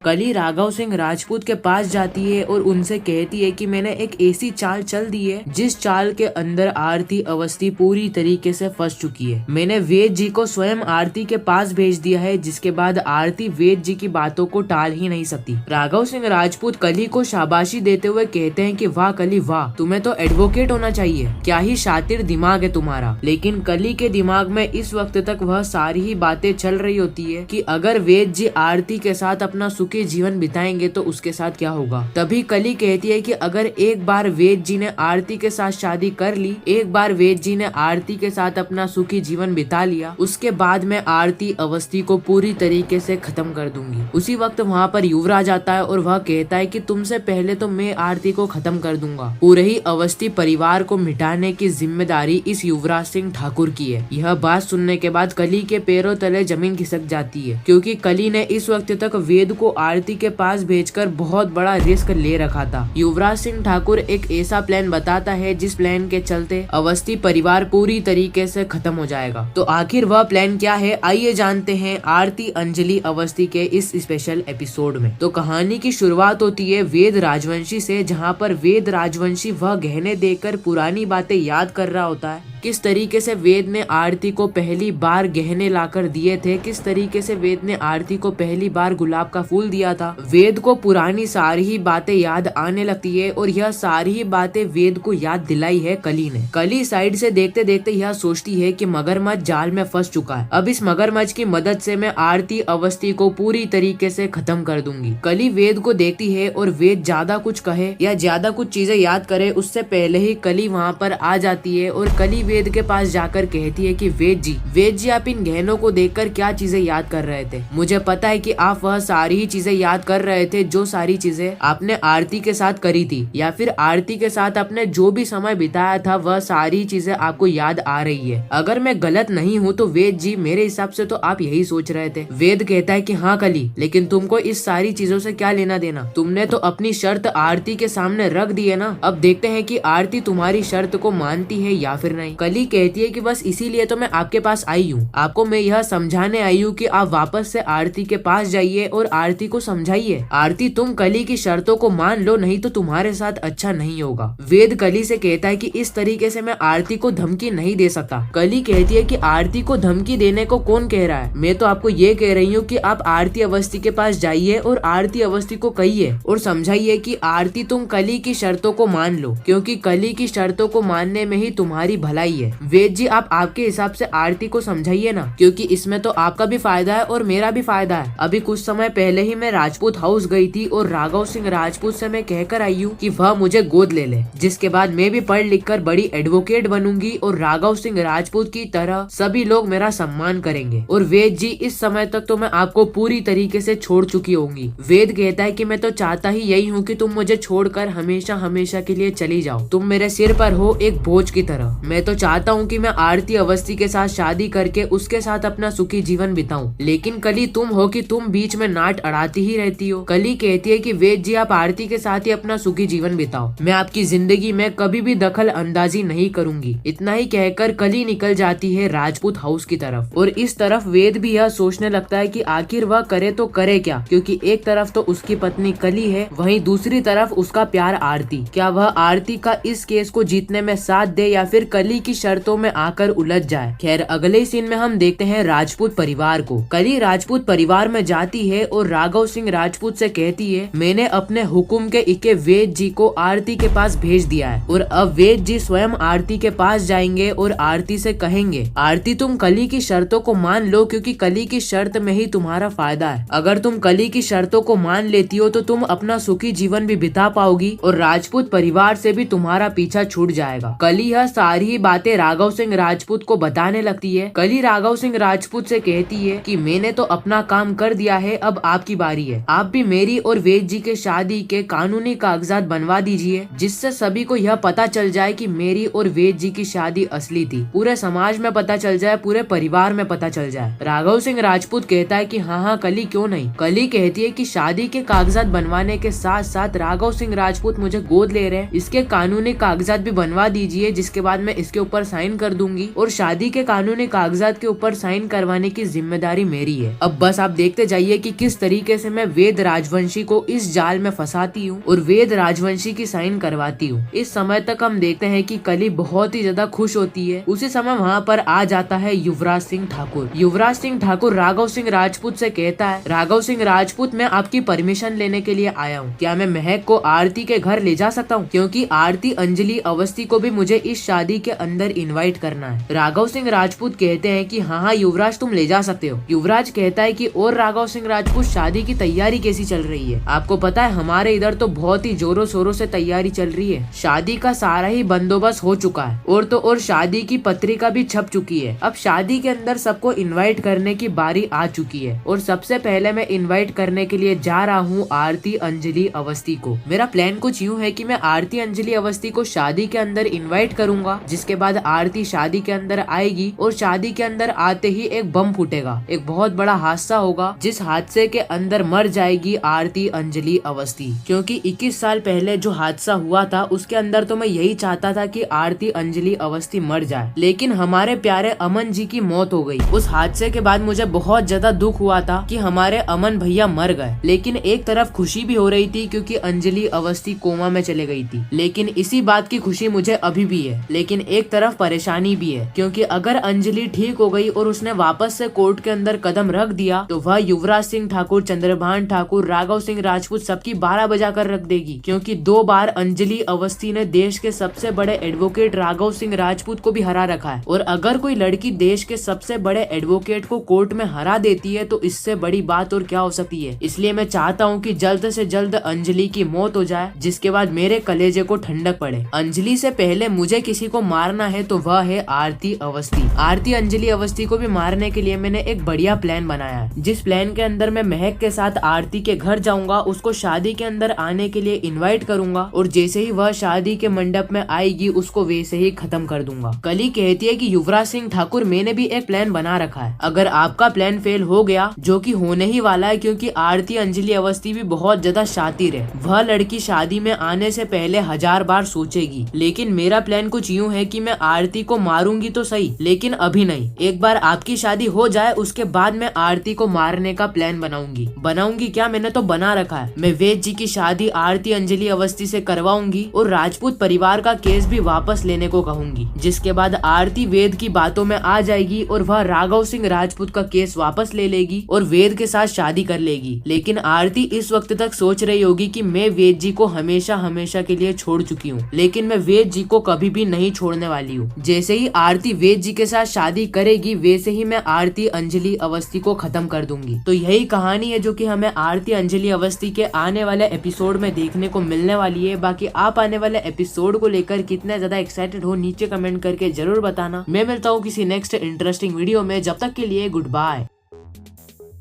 कली राघव सिंह राजपूत के पास जाती है और उनसे कहती है कि मैंने एक ऐसी चाल चल दी है जिस चाल के अंदर आरती अवस्थी पूरी तरीके से फंस चुकी है। मैंने वेद जी को स्वयं आरती के पास भेज दिया है, जिसके बाद आरती वेद जी की बातों को टाल ही नहीं सकती। राघव सिंह राजपूत कली को शाबाशी देते हुए कहते हैं कि वाह कली वाह, तुम्हें तो एडवोकेट होना चाहिए, क्या ही शातिर दिमाग है तुम्हारा। लेकिन कली के दिमाग में इस वक्त तक वह सारी ही बातें चल रही होती है कि अगर वेद जी आरती के साथ अपना सुखी जीवन बिताएंगे तो उसके साथ क्या होगा। तभी कली कहती है कि अगर एक बार वेद जी ने आरती के साथ शादी कर ली, एक बार वेद जी ने आरती के साथ अपना सुखी जीवन बिता लिया, उसके बाद मैं आरती अवस्थी को पूरी तरीके से खत्म कर दूंगी। उसी वक्त वहाँ पर युवराज आता है और वह कहता है कि तुमसे पहले तो मैं आरती को खत्म कर दूंगा। पूरे ही अवस्थी परिवार को मिटाने की जिम्मेदारी इस युवराज सिंह ठाकुर की है। यह बात सुनने के बाद कली के पैरों तले जमीन खिसक जाती है, क्योंकि कली ने इस वक्त तक वेद को आरती के पास भेजकर बहुत बड़ा रिस्क ले रखा था। युवराज सिंह ठाकुर एक ऐसा प्लान बताता है जिस प्लान के चलते अवस्थी परिवार पूरी तरीके से खत्म हो जाएगा। तो आखिर वह प्लान क्या है, आइए जानते हैं आरती अंजलि अवस्थी के इस स्पेशल एपिसोड में। तो कहानी की शुरुआत होती है वेद राजवंशी से, जहाँ पर वेद राजवंशी वह गहने देकर पुरानी बातें याद कर रहा होता है। किस तरीके से वेद ने आरती को पहली बार गहने लाकर दिए थे, किस तरीके से वेद ने आरती को पहली बार गुलाब का फूल दिया था। वेद को पुरानी सारी ही बातें याद आने लगती है और यह सारी ही बातें वेद को याद दिलाई है कली ने। कली साइड से देखते देखते यह सोचती है कि मगरमच्छ जाल में फंस चुका है, अब इस मगरमच्छ की मदद से मैं आरती अवस्थी को पूरी तरीके से खत्म कर दूंगी। कली वेद को देखती है और वेद ज्यादा कुछ कहे या ज्यादा कुछ चीजें याद करे उससे पहले ही कली वहाँ पर आ जाती है और कली वेद के पास जाकर कहती है कि वेद जी आप इन गहनों को देखकर क्या चीजें याद कर रहे थे। मुझे पता है कि आप वह सारी ही चीजें याद कर रहे थे जो सारी चीजें आपने आरती के साथ करी थी, या फिर आरती के साथ आपने जो भी समय बिताया था वह सारी चीजें आपको याद आ रही है। अगर मैं गलत नहीं हूँ तो वेद जी मेरे हिसाब से तो आप यही सोच रहे थे। वेद कहता है कि हाँ कली, लेकिन तुमको इस सारी चीजों से क्या लेना देना, तुमने तो अपनी शर्त आरती के सामने रख दी है ना। अब देखते हैं कि आरती तुम्हारी शर्त को मानती है या फिर नहीं। कली कहती है कि बस इसीलिए तो मैं आपके पास आई हूँ, आपको मैं यह समझाने आई हूँ कि आप वापस से आरती के पास जाइए और आरती को समझाइए। आरती तुम कली की शर्तों को मान लो, नहीं तो तुम्हारे साथ अच्छा नहीं होगा। वेद कली से कहता है कि इस तरीके से मैं आरती को धमकी नहीं दे सकता। कली कहती है कि आरती को धमकी देने को कौन कह रहा है, मैं तो आपको ये कह रही हूँ कि आप आरती अवस्थी के पास जाइए और आरती अवस्थी को कहिए और समझाइए कि आरती तुम कली की शर्तों को मान लो, क्योंकि कली की शर्तों को मानने में ही तुम्हारी भलाई है। वेद जी आप आपके हिसाब से आरती को समझाइए ना, क्योंकि इसमें तो आपका भी फायदा है और मेरा भी फायदा है। अभी कुछ समय पहले ही मैं राजपूत हाउस गई थी और राघव सिंह राजपूत से मैं कहकर आई हूँ कि वह मुझे गोद ले ले, जिसके बाद मैं भी पढ़ लिख कर बड़ी एडवोकेट बनूंगी और राघव सिंह राजपूत की तरह सभी लोग मेरा सम्मान करेंगे। और वेद जी इस समय तक तो मैं आपको पूरी तरीके से छोड़ चुकी होंगी। वेद कहता है कि मैं तो चाहता ही यही हूँ कि तुम मुझे छोड़कर हमेशा हमेशा के लिए चली जाओ, तुम मेरे सिर पर हो एक बोझ की तरह। मैं तो चाहता हूँ कि मैं आरती अवस्थी के साथ शादी करके उसके साथ अपना सुखी जीवन बिताऊं, लेकिन कली तुम हो कि तुम बीच में नाट अड़ाती ही रहती हो। कली कहती है कि वेद जी आप आरती के साथ ही अपना सुखी जीवन बिताओ, मैं आपकी जिंदगी में कभी भी दखल अंदाजी नहीं करूंगी। इतना ही कहकर कली निकल जाती है राजपूत हाउस की तरफ। और इस तरफ वेद भी यह सोचने लगता है कि आखिर वह करे तो करे क्या, क्योंकि एक तरफ तो उसकी पत्नी कली है, वहीं दूसरी तरफ उसका प्यार आरती। क्या वह आरती का इस केस को जीतने में साथ दे या फिर कली की शर्तों में आकर उलझ जाए। खैर अगले सीन में हम देखते हैं राजपूत परिवार को। कली राजपूत परिवार में जाती है और राघव सिंह राजपूत से कहती है मैंने अपने हुक्म के इके वेद जी को आरती के पास भेज दिया है और अब वेद जी स्वयं आरती के पास जाएंगे और आरती से कहेंगे आरती तुम कली की शर्तों को मान लो, क्योंकि कली की शर्त में ही तुम्हारा फायदा है। अगर तुम कली की शर्तों को मान लेती हो तो तुम अपना सुखी जीवन भी बिता पाओगी और राजपूत परिवार से भी तुम्हारा पीछा छूट जाएगा। कली यह सारी बातें राघव सिंह राजपूत को बताने लगती है। कली राघव सिंह राजपूत से कहती है कि मैंने तो अपना काम कर दिया है, अब आपकी बारी है। आप भी मेरी और वेद जी के शादी के कानूनी कागजात बनवा दीजिए, जिससे सभी को यह पता चल जाए कि मेरी और वेद जी की शादी असली थी, पूरे समाज में पता चल जाए, पूरे परिवार में पता चल जाए। राघव सिंह राजपूत कहता है कि हाँ कली क्यों नहीं। कली कहती है कि शादी के कागजात बनवाने के साथ साथ राघव सिंह राजपूत मुझे गोद ले रहे हैं, इसके कानूनी कागजात भी बनवा दीजिए, जिसके बाद मैं इसके ऊपर साइन कर दूंगी और शादी के कानूनी कागजात के ऊपर साइन करवाने की जिम्मेदारी मेरी है। अब बस आप देखते जाइए कि किस तरीके से मैं वेद राजवंशी को इस जाल में फंसाती हूँ और वेद राजवंशी की साइन करवाती हूँ। इस समय तक हम देखते हैं कि कली बहुत ही ज्यादा खुश होती है। उसी समय वहाँ पर आ जाता है युवराज सिंह ठाकुर। युवराज सिंह ठाकुर राघव सिंह राजपूत से कहता है, राघव सिंह राजपूत, मैं आपकी परमिशन लेने के लिए आया हूँ। क्या मैं महक को आरती के घर ले जा सकता हूँ? क्योंकि आरती अंजलि अवस्थी को भी मुझे इस शादी के अंदर इनवाइट करना है। राघव सिंह राजपूत कहते हैं कि हाँ युवराज, तुम ले जा सकते हो। युवराज कहता है कि और राघव सिंह राजपूत, शादी की तैयारी कैसी चल रही है? आपको पता है हमारे इधर तो बहुत ही जोरों शोरों से तैयारी चल रही है। शादी का सारा ही बंदोबस्त हो चुका है और शादी की पत्रिका भी छप चुकी है। अब शादी के अंदर सबको इनवाइट करने की बारी आ चुकी है और सबसे पहले मैं इनवाइट करने के लिए जा रहा हूँ आरती अंजलि अवस्थी को। मेरा प्लान कुछ यूँ है कि मैं आरती अंजलि अवस्थी को शादी के अंदर इनवाइट करूंगा, जिसके बाद आरती शादी के अंदर आएगी और शादी के अंदर आते ही एक बम फूटेगा, एक बहुत बड़ा हादसा होगा, जिस हादसे के अंदर मर जाएगी आरती अंजलि अवस्थी। क्योंकि 21 साल पहले जो हादसा हुआ था उसके अंदर तो मैं यही चाहता था कि आरती अंजलि अवस्थी मर जाए, लेकिन हमारे प्यारे अमन जी की मौत हो गई। उस हादसे के बाद मुझे बहुत ज्यादा दुख हुआ था कि हमारे अमन भैया मर गए, लेकिन एक तरफ खुशी भी हो रही थी क्योंकि अंजलि अवस्थी कोमा में चले गई थी। लेकिन इसी बात की खुशी मुझे अभी भी है, लेकिन एक तरफ परेशानी भी है, क्योंकि अगर अंजलि ठीक हो गई और उसने वापस से कोर्ट के अंदर कदम रख दिया तो वह युवराज सिंह ठाकुर, चंद्रभान ठाकुर, राघव सिंह राजपूत सबकी 12 बजा कर रख देगी। क्योंकि 2 बार अंजलि अवस्थी ने देश के सबसे बड़े एडवोकेट राघव सिंह राजपूत को भी हरा रखा है, और अगर कोई लड़की देश के सबसे बड़े एडवोकेट को कोर्ट में हरा देती है तो इससे बड़ी बात और क्या हो सकती है। इसलिए मैं चाहता हूँ कि जल्द से जल्द अंजलि की मौत हो जाए, जिसके बाद मेरे कलेजे को ठंडक पड़े। अंजलि से पहले मुझे किसी को मारना है तो वह है आरती अवस्थी। आरती अंजलि अवस्थी को भी मारने के लिए मैंने एक बढ़िया प्लान बनाया है, जिस प्लान के अंदर मैं महक के साथ आरती के घर जाऊंगा, उसको शादी के अंदर आने के लिए इनवाइट करूंगा और जैसे ही वह शादी के मंडप में आएगी उसको वैसे ही खत्म कर दूंगा। कली कहती है कि युवराज सिंह ठाकुर, मैंने भी एक प्लान बना रखा है। अगर आपका प्लान फेल हो गया, जो कि होने ही वाला है क्योंकि आरती अंजलि अवस्थी भी बहुत ज्यादा शातिर है, वह लड़की शादी में आने से पहले 1000 बार सोचेगी। लेकिन मेरा प्लान कुछ यूँ है कि मैं आरती को मारूंगी तो सही, लेकिन अभी नहीं। एक बार आपकी शादी हो जाए उसके बाद मैं आरती को मारने का प्लान बनाऊंगी क्या, मैंने तो बना रखा है। मैं वेद जी की शादी आरती अंजलि अवस्थी से करवाऊंगी और राजपूत परिवार का केस भी वापस लेने को कहूंगी, जिसके बाद आरती वेद की बातों में आ जाएगी और वह राघव सिंह राजपूत का केस वापस ले लेगी और वेद के साथ शादी कर लेगी। लेकिन आरती इस वक्त तक सोच रही होगी कि मैं वेद जी को हमेशा हमेशा के लिए छोड़ चुकी हूँ, लेकिन मैं वेद जी को कभी भी नहीं छोड़ने वाली हूँ। जैसे ही आरती वेद जी के साथ शादी करेगी वैसे ही मैं आरती अंजलि अवस्थी को खत्म कर दूंगी। तो यही कहानी है जो कि हमें आरती अंजलि अवस्थी के आने वाले एपिसोड में देखने को मिलने वाली है। बाकी आप आने वाले एपिसोड को लेकर कितने ज्यादा एक्साइटेड हो नीचे कमेंट करके जरूर बताना। मैं मिलता हूँ किसी नेक्स्ट इंटरेस्टिंग वीडियो में, जब तक के लिए गुड बाय।